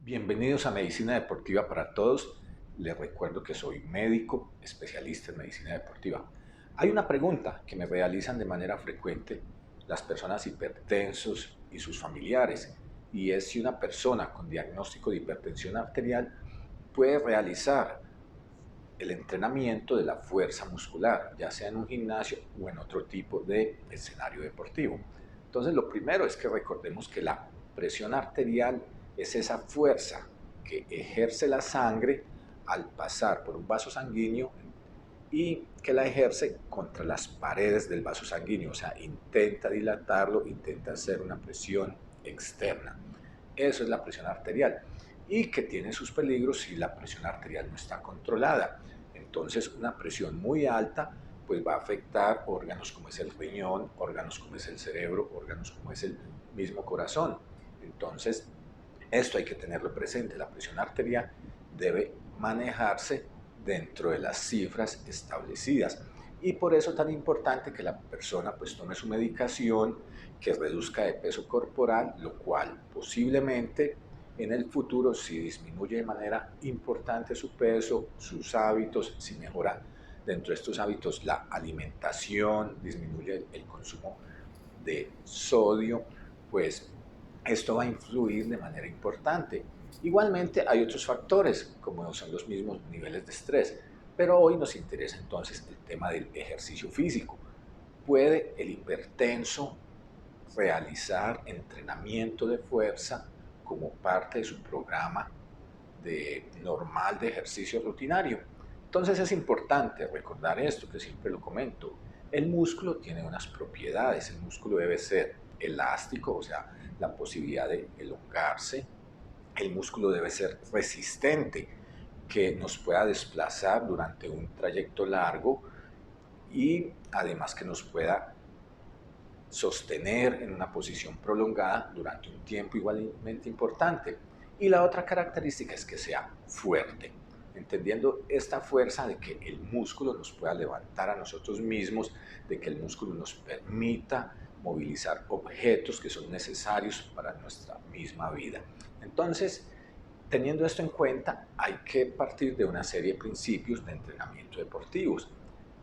Bienvenidos a Medicina Deportiva para Todos. Les recuerdo que soy médico, especialista en medicina deportiva. Hay una pregunta que me realizan de manera frecuente las personas hipertensos y sus familiares, y es si una persona con diagnóstico de hipertensión arterial puede realizar el entrenamiento de la fuerza muscular, ya sea en un gimnasio o en otro tipo de escenario deportivo. Entonces, lo primero es que recordemos que la presión arterial es esa fuerza que ejerce la sangre al pasar por un vaso sanguíneo y que la ejerce contra las paredes del vaso sanguíneo, o sea, intenta dilatarlo, intenta hacer una presión externa. Eso es la presión arterial y que tiene sus peligros si la presión arterial no está controlada. Entonces, una presión muy alta pues va a afectar órganos como es el riñón, órganos como es el cerebro, órganos como es el mismo corazón. Entonces, esto hay que tenerlo presente. La presión arterial debe manejarse dentro de las cifras establecidas. Y por eso es tan importante que la persona pues tome su medicación, que reduzca de peso corporal, lo cual posiblemente en el futuro, si disminuye de manera importante su peso, sus hábitos, si mejora dentro de estos hábitos la alimentación, disminuye el consumo de sodio, pues esto va a influir de manera importante. Igualmente hay otros factores, como son los mismos niveles de estrés, pero hoy nos interesa entonces el tema del ejercicio físico. ¿Puede el hipertenso realizar entrenamiento de fuerza como parte de su programa normal de ejercicio rutinario? Entonces es importante recordar esto, que siempre lo comento. El músculo tiene unas propiedades. El músculo debe ser elástico, o sea, la posibilidad de elongarse. El músculo debe ser resistente, que nos pueda desplazar durante un trayecto largo y además que nos pueda sostener en una posición prolongada durante un tiempo igualmente importante. Y la otra característica es que sea fuerte, entendiendo esta fuerza de que el músculo nos pueda levantar a nosotros mismos, de que el músculo nos permita movilizar objetos que son necesarios para nuestra misma vida. Entonces, teniendo esto en cuenta, hay que partir de una serie de principios de entrenamiento deportivos.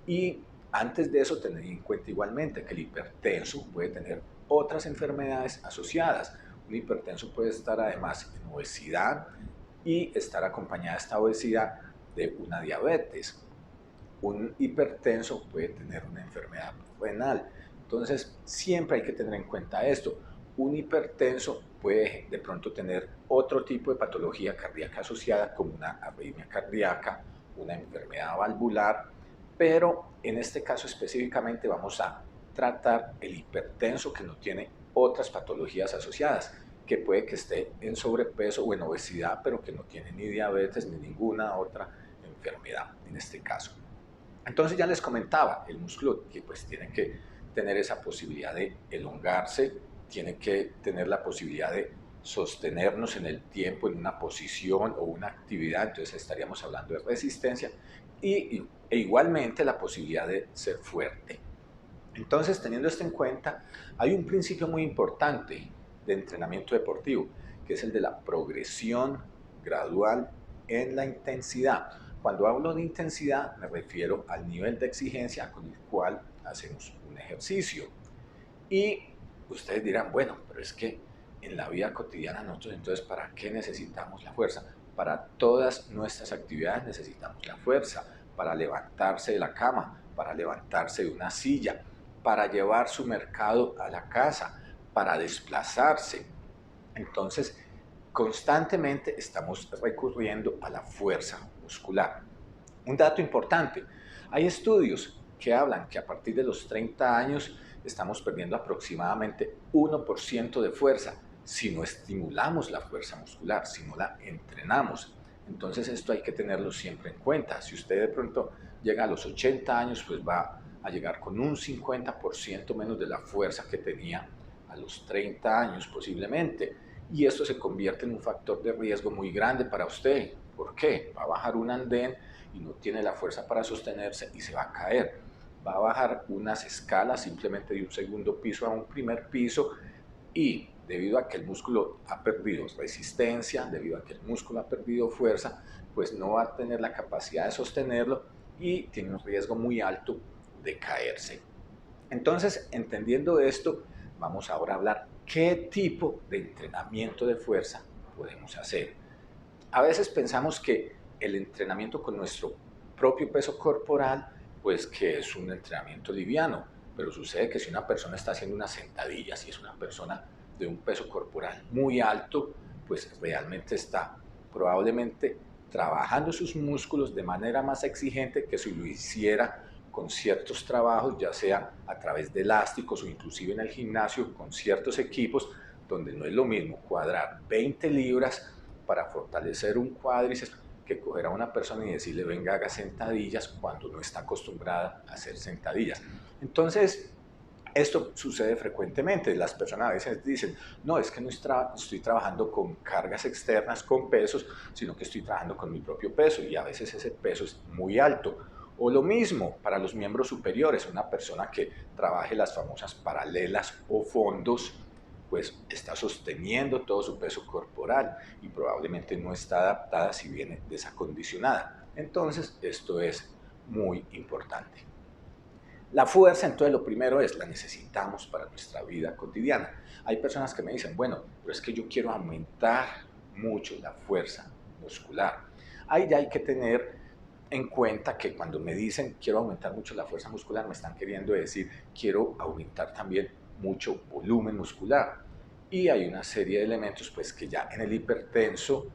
Y antes de eso, tener en cuenta igualmente que el hipertenso puede tener otras enfermedades asociadas. Un hipertenso puede estar además en obesidad y estar acompañada esta obesidad de una diabetes. Un hipertenso puede tener una enfermedad renal. Entonces, siempre hay que tener en cuenta esto. Un hipertenso puede de pronto tener otro tipo de patología cardíaca asociada, como una arritmia cardíaca, una enfermedad valvular, pero en este caso específicamente vamos a tratar el hipertenso que no tiene otras patologías asociadas, que puede que esté en sobrepeso o en obesidad, pero que no tiene ni diabetes ni ninguna otra enfermedad en este caso. Entonces ya les comentaba, el músculo pues tiene que tener esa posibilidad de elongarse, tiene que tener la posibilidad de sostenernos en el tiempo en una posición o una actividad, entonces estaríamos hablando de resistencia e igualmente la posibilidad de ser fuerte. Entonces, teniendo esto en cuenta, hay un principio muy importante de entrenamiento deportivo, que es el de la progresión gradual en la intensidad. Cuando hablo de intensidad, me refiero al nivel de exigencia con el cual hacemos un ejercicio. Y ustedes dirán, bueno, pero es que en la vida cotidiana nosotros entonces, ¿para qué necesitamos la fuerza? Para todas nuestras actividades necesitamos la fuerza, para levantarse de la cama, para levantarse de una silla, para llevar su mercado a la casa, para desplazarse. Entonces, constantemente estamos recurriendo a la fuerza muscular. Un dato importante, hay estudios que hablan que a partir de los 30 años estamos perdiendo aproximadamente 1% de fuerza si no estimulamos la fuerza muscular, si no la entrenamos. Entonces esto hay que tenerlo siempre en cuenta. Si usted de pronto llega a los 80 años, pues va a llegar con un 50% menos de la fuerza que tenía a los 30 años posiblemente. Y esto se convierte en un factor de riesgo muy grande para usted. ¿Por qué? Va a bajar un andén y no tiene la fuerza para sostenerse y se va a caer. Va a bajar unas escalas simplemente de un segundo piso a un primer piso y debido a que el músculo ha perdido resistencia, debido a que el músculo ha perdido fuerza, pues no va a tener la capacidad de sostenerlo y tiene un riesgo muy alto de caerse. Entonces, entendiendo esto, vamos ahora a hablar qué tipo de entrenamiento de fuerza podemos hacer. A veces pensamos que el entrenamiento con nuestro propio peso corporal, pues que es un entrenamiento liviano, pero sucede que si una persona está haciendo unas sentadillas y es una persona de un peso corporal muy alto, pues realmente está probablemente trabajando sus músculos de manera más exigente que si lo hiciera con ciertos trabajos, ya sea a través de elásticos o inclusive en el gimnasio con ciertos equipos, donde no es lo mismo cuadrar 20 libras para fortalecer un cuádriceps que coger a una persona y decirle venga haga sentadillas cuando no está acostumbrada a hacer sentadillas. Entonces, esto sucede frecuentemente. Las personas a veces dicen, no, es que no estoy trabajando con cargas externas, con pesos, sino que estoy trabajando con mi propio peso y a veces ese peso es muy alto. O lo mismo para los miembros superiores, una persona que trabaje las famosas paralelas o fondos, pues está sosteniendo todo su peso corporal y probablemente no está adaptada si viene desacondicionada. Entonces, esto es muy importante. La fuerza, entonces, lo primero es, la necesitamos para nuestra vida cotidiana. Hay personas que me dicen, bueno, pero es que yo quiero aumentar mucho la fuerza muscular. Ahí ya hay que tener en cuenta que cuando me dicen quiero aumentar mucho la fuerza muscular, me están queriendo decir quiero aumentar también mucho volumen muscular. Y hay una serie de elementos pues que ya en el hipertenso,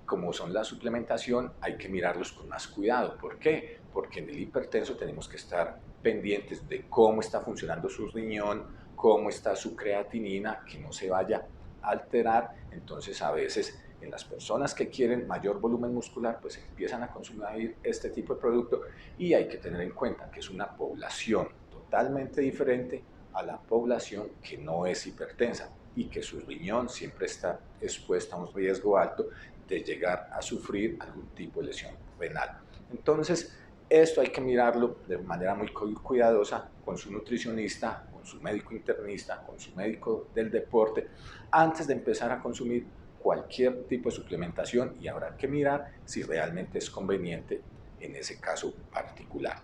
como son la suplementación, hay que mirarlos con más cuidado. ¿Por qué? Porque en el hipertenso tenemos que estar pendientes de cómo está funcionando su riñón, cómo está su creatinina, que no se vaya a alterar. Entonces a veces en las personas que quieren mayor volumen muscular, pues empiezan a consumir este tipo de producto y hay que tener en cuenta que es una población totalmente diferente a la población que no es hipertensa y que su riñón siempre está expuesta a un riesgo alto de llegar a sufrir algún tipo de lesión renal. Entonces, esto hay que mirarlo de manera muy cuidadosa con su nutricionista, con su médico internista, con su médico del deporte, antes de empezar a consumir cualquier tipo de suplementación y habrá que mirar si realmente es conveniente en ese caso particular.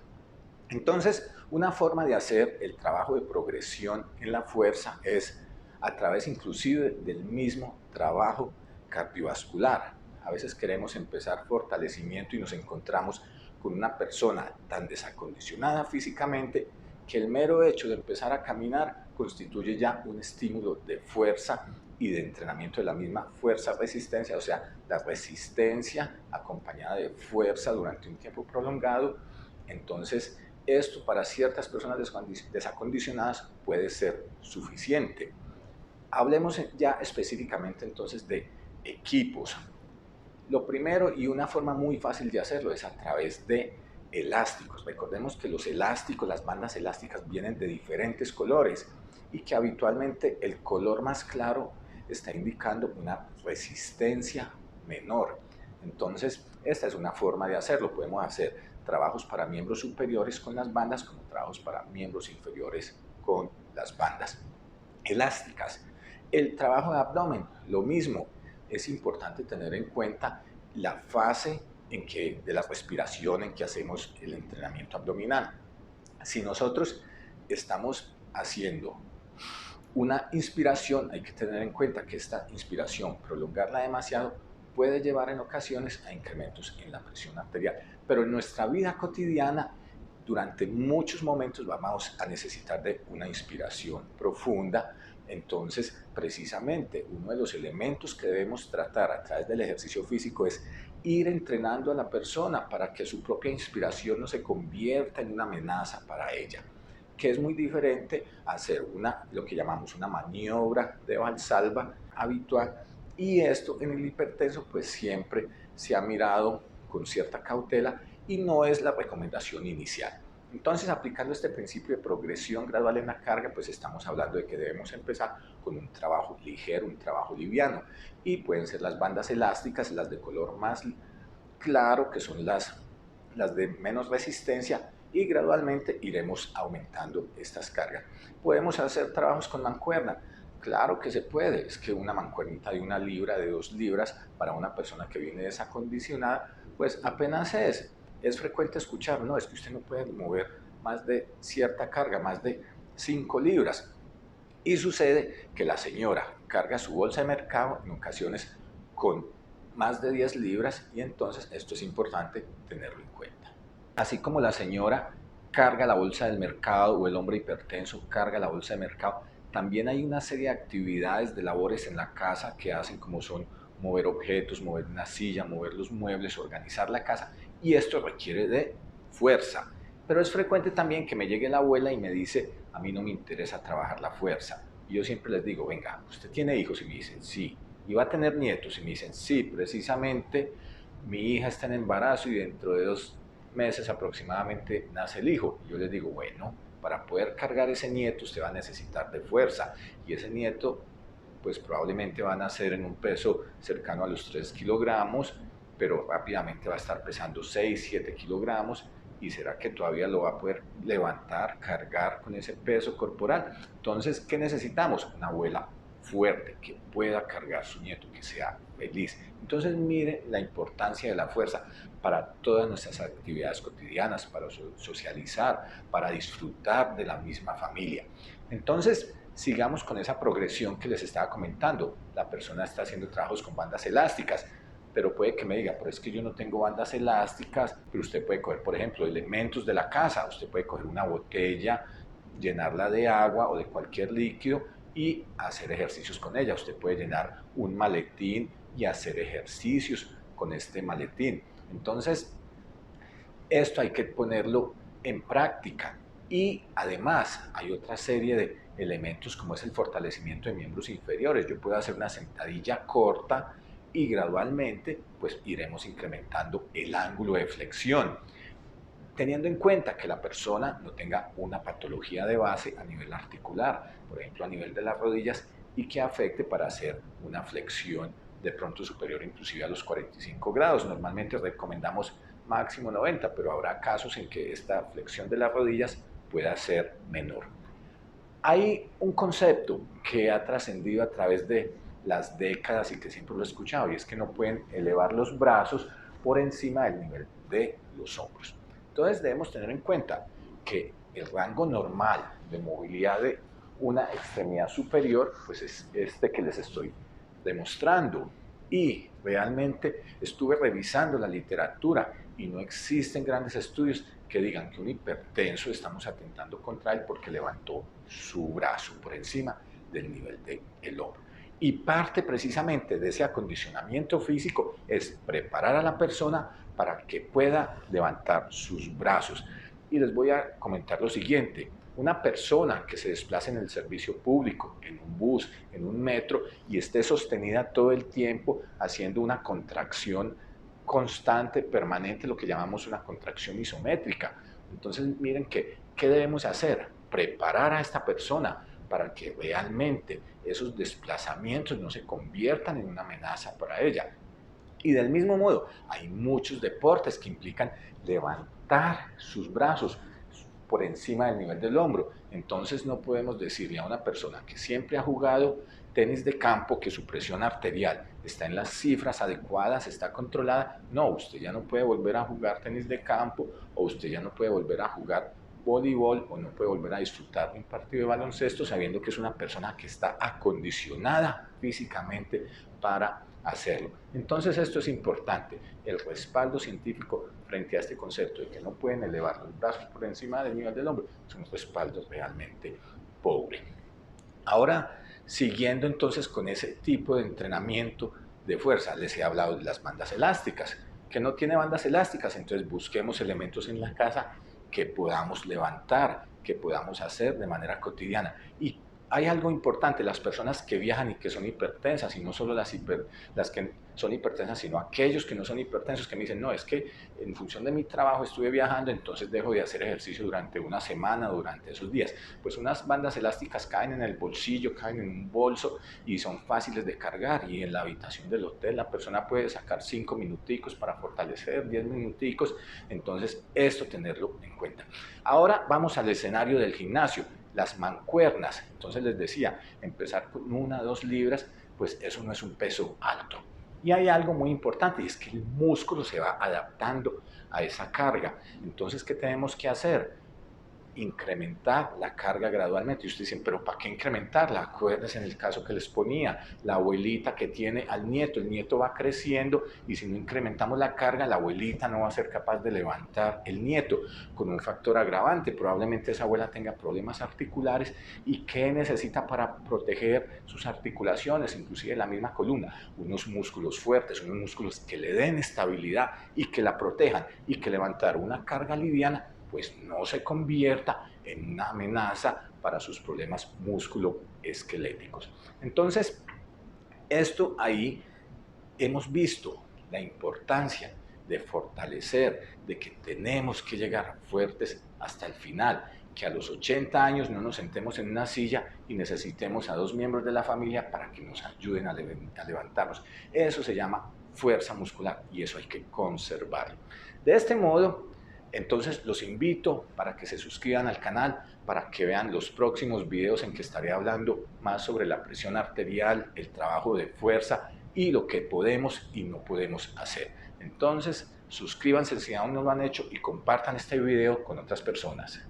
Entonces, una forma de hacer el trabajo de progresión en la fuerza es a través inclusive del mismo trabajo cardiovascular. A veces queremos empezar fortalecimiento y nos encontramos con una persona tan desacondicionada físicamente que el mero hecho de empezar a caminar constituye ya un estímulo de fuerza y de entrenamiento de la misma fuerza-resistencia, o sea, la resistencia acompañada de fuerza durante un tiempo prolongado. Entonces, esto para ciertas personas desacondicionadas puede ser suficiente. Hablemos ya específicamente entonces de equipos. Lo primero y una forma muy fácil de hacerlo es a través de elásticos. Recordemos que los elásticos, las bandas elásticas vienen de diferentes colores y que habitualmente el color más claro está indicando una resistencia menor. Entonces, esta es una forma de hacerlo. Podemos hacer trabajos para miembros superiores con las bandas como trabajos para miembros inferiores con las bandas elásticas. El trabajo de abdomen, lo mismo. Es importante tener en cuenta la fase de la respiración en que hacemos el entrenamiento abdominal. Si nosotros estamos haciendo una inspiración, hay que tener en cuenta que esta inspiración, prolongarla demasiado, puede llevar en ocasiones a incrementos en la presión arterial. Pero en nuestra vida cotidiana, durante muchos momentos vamos a necesitar de una inspiración profunda. Entonces, precisamente, uno de los elementos que debemos tratar a través del ejercicio físico es ir entrenando a la persona para que su propia inspiración no se convierta en una amenaza para ella, que es muy diferente a hacer lo que llamamos una maniobra de valsalva habitual, y esto en el hipertenso pues siempre se ha mirado con cierta cautela y no es la recomendación inicial. Entonces, aplicando este principio de progresión gradual en la carga, pues estamos hablando de que debemos empezar con un trabajo ligero, un trabajo liviano, y pueden ser las bandas elásticas, las de color más claro, que son las de menos resistencia, y gradualmente iremos aumentando estas cargas. Podemos hacer trabajos con mancuerna. Claro que se puede, es que una mancuernita de 1 libra, de 2 libras, para una persona que viene desacondicionada, pues apenas es. Es frecuente escuchar, no, es que usted no puede mover más de cierta carga, más de 5 libras. Y sucede que la señora carga su bolsa de mercado en ocasiones con más de 10 libras y entonces esto es importante tenerlo en cuenta. Así como la señora carga la bolsa del mercado o el hombre hipertenso carga la bolsa de mercado, también hay una serie de actividades, de labores en la casa que hacen como son mover objetos, mover una silla, mover los muebles, organizar la casa y esto requiere de fuerza. Pero es frecuente también que me llegue la abuela y me dice, a mí no me interesa trabajar la fuerza. Y yo siempre les digo, venga, ¿usted tiene hijos? Y me dicen, sí. ¿Y va a tener nietos? Y me dicen, sí, precisamente mi hija está en embarazo y dentro de 2 meses aproximadamente nace el hijo. Y yo les digo, bueno, para poder cargar ese nieto usted va a necesitar de fuerza. Y ese nieto, pues probablemente va a nacer en un peso cercano a los 3 kilogramos, pero rápidamente va a estar pesando 6, 7 kilogramos. ¿Y será que todavía lo va a poder levantar, cargar con ese peso corporal? Entonces, ¿qué necesitamos? Una abuela fuerte, que pueda cargar su nieto, que sea feliz. Entonces, mire la importancia de la fuerza para todas nuestras actividades cotidianas, para socializar, para disfrutar de la misma familia. Entonces, sigamos con esa progresión que les estaba comentando. La persona está haciendo trabajos con bandas elásticas, pero puede que me diga, pero es que yo no tengo bandas elásticas, pero usted puede coger, por ejemplo, elementos de la casa, usted puede coger una botella, llenarla de agua o de cualquier líquido y hacer ejercicios con ella. Usted puede llenar un maletín y hacer ejercicios con este maletín. Entonces, esto hay que ponerlo en práctica. Y además hay otra serie de elementos como es el fortalecimiento de miembros inferiores. Yo puedo hacer una sentadilla corta y gradualmente pues iremos incrementando el ángulo de flexión, teniendo en cuenta que la persona no tenga una patología de base a nivel articular, por ejemplo a nivel de las rodillas, y que afecte para hacer una flexión de pronto superior inclusive a los 45 grados. Normalmente recomendamos máximo 90, pero habrá casos en que esta flexión de las rodillas pueda ser menor. Hay un concepto que ha trascendido a través de las décadas y que siempre lo he escuchado, y es que no pueden elevar los brazos por encima del nivel de los hombros. Entonces debemos tener en cuenta que el rango normal de movilidad de una extremidad superior pues es este que les estoy demostrando. Y realmente estuve revisando la literatura y no existen grandes estudios que digan que un hipertenso estamos atentando contra él porque levantó su brazo por encima del nivel del hombro. Y parte precisamente de ese acondicionamiento físico es preparar a la persona para que pueda levantar sus brazos. Y les voy a comentar lo siguiente. Una persona que se desplace en el servicio público, en un bus, en un metro, y esté sostenida todo el tiempo haciendo una contracción constante, permanente, lo que llamamos una contracción isométrica. Entonces, miren ¿qué debemos hacer? Preparar a esta persona para que realmente esos desplazamientos no se conviertan en una amenaza para ella. Y del mismo modo, hay muchos deportes que implican levantar sus brazos por encima del nivel del hombro. Entonces no podemos decirle a una persona que siempre ha jugado tenis de campo que su presión arterial está en las cifras adecuadas, está controlada. No, usted ya no puede volver a jugar tenis de campo, o usted ya no puede volver a jugar voleibol, o no puede volver a disfrutar de un partido de baloncesto sabiendo que es una persona que está acondicionada físicamente para hacerlo. Entonces esto es importante, el respaldo científico frente a este concepto de que no pueden elevar los brazos por encima del nivel del hombro, es un respaldo realmente pobre. Ahora, siguiendo entonces con ese tipo de entrenamiento de fuerza, les he hablado de las bandas elásticas, que no tiene bandas elásticas, entonces busquemos elementos en la casa que podamos levantar, que podamos hacer de manera cotidiana. Y hay algo importante, las personas que viajan y que son hipertensas, y no solo las que son hipertensas, sino aquellos que no son hipertensos, que me dicen, no, es que en función de mi trabajo estuve viajando, entonces dejo de hacer ejercicio durante una semana, durante esos días. Pues unas bandas elásticas caen en el bolsillo, caen en un bolso y son fáciles de cargar, y en la habitación del hotel la persona puede sacar 5 minuticos para fortalecer, 10 minuticos, entonces esto tenerlo en cuenta. Ahora vamos al escenario del gimnasio. las mancuernas. Entonces les decía, empezar con 1 o 2 libras, pues eso no es un peso alto. Y hay algo muy importante, y es que el músculo se va adaptando a esa carga. Entonces, ¿qué tenemos que hacer? Incrementar la carga gradualmente. Y ustedes dicen, pero ¿para qué incrementarla? Acuérdense en el caso que les ponía, la abuelita que tiene al nieto, el nieto va creciendo y si no incrementamos la carga, la abuelita no va a ser capaz de levantar el nieto, con un factor agravante. Probablemente esa abuela tenga problemas articulares y ¿qué necesita para proteger sus articulaciones, inclusive la misma columna? Unos músculos fuertes, unos músculos que le den estabilidad y que la protejan, y que levantar una carga liviana pues no se convierta en una amenaza para sus problemas musculoesqueléticos. Entonces, esto ahí hemos visto la importancia de fortalecer, de que tenemos que llegar fuertes hasta el final, que a los 80 años no nos sentemos en una silla y necesitemos a 2 miembros de la familia para que nos ayuden a levantarnos. Eso se llama fuerza muscular y eso hay que conservarlo. De este modo, entonces los invito para que se suscriban al canal, para que vean los próximos videos en que estaré hablando más sobre la presión arterial, el trabajo de fuerza y lo que podemos y no podemos hacer. Entonces, suscríbanse si aún no lo han hecho y compartan este video con otras personas.